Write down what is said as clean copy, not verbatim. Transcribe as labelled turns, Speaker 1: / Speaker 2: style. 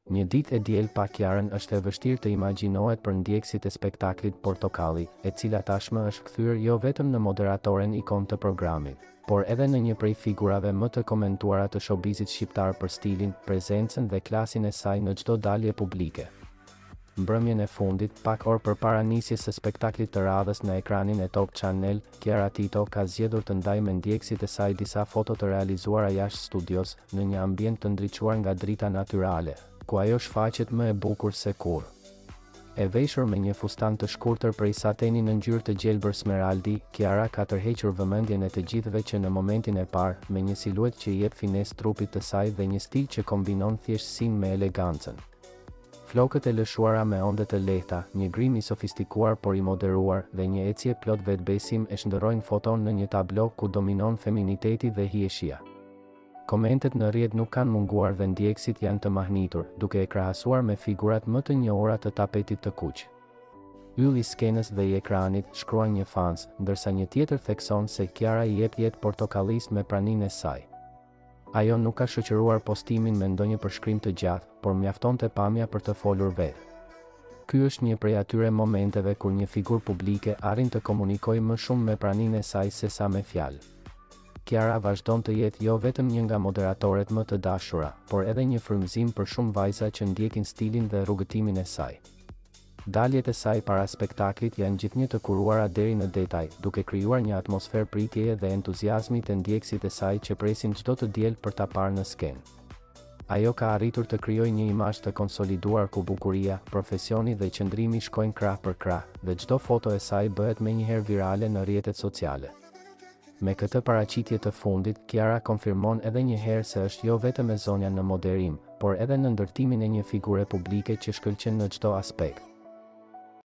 Speaker 1: Një ditë e diel pa Kiarën është e vështirë të imagjinohet për ndjekësit e spektaklit Portokalli, e cila tashmë është kthyer jo vetëm në moderatoren ikon të programit, por edhe në një prej figurave më të komentuara të showbizit shqiptar për stilin, prezencën dhe klasin e saj në çdo dalje publike. Mbrëmjen e fundit, pak orë përpara nisjes së spektaklit të radhës në ekranin e Top Channel, Kiara Tito ka zgjedhur të ndajë me ndjekësit e saj disa foto të realizuara jashtë studios, në një ambient të ndriçuar nga drita natyrale, ku ajo shfaqet më e bukur se kur. E veshur me një fustan të shkurtër prej sateni në ngjyrë të gjelbër smeraldi, Kiara ka tërhequr vëmendjen e të gjithëve që në momentin e parë, me një siluet që i jep finesë trupit të saj dhe një stil që kombinon thjeshtësinë me elegancën. Flokët e lëshuara me onde të lehta, një grim i sofistikuar por i moderuar dhe një ecje plot vetbesim e shndërrojnë foton në një tablo ku dominon feminiteti dhe hieshia. Komentet në rrjet nuk kanë munguar dhe ndjekësit janë të mahnitur, duke e krahasuar me figurat më të njohura të tapetit të kuq. Ylli i skenës dhe i ekranit, shkruan një fans, ndërsa një tjetër thekson se Kiara i jep jetë portokallis me praninë e saj. Ajo nuk ka shoqëruar postimin me ndonjë përshkrim të gjatë, por mjaftonte pamja për të folur vetë. Ky është një prej atyre momenteve kur një figurë publike arrin të komunikojë më shumë me praninë e saj se sa me fjalë. Kiara vazhdon të jetë jo vetëm një nga moderatoret më të dashura, por edhe një frymëzim për shumë vajza që ndjekin stilin dhe rrugëtimin e saj. Daljet e saj para spektaklit janë gjithnjë të kuruara deri në detaj, duke krijuar një atmosferë pritjeje dhe entuziazmi të ndjekësit e saj që presin çdo të diel për ta parë në skenë. Ajo ka arritur të krijojë një imazh të konsoliduar ku bukuria, profesioni dhe qëndrimi shkojnë krah për krah, dhe çdo foto e saj bëhet menjëherë virale në rrjetet sociale. Me këtë paraqitje të fundit, Kiara konfirmon edhe një herë se është jo vetëm e zonja në moderim, por edhe në ndërtimin e një figure publike që shkëlqen në çdo aspekt.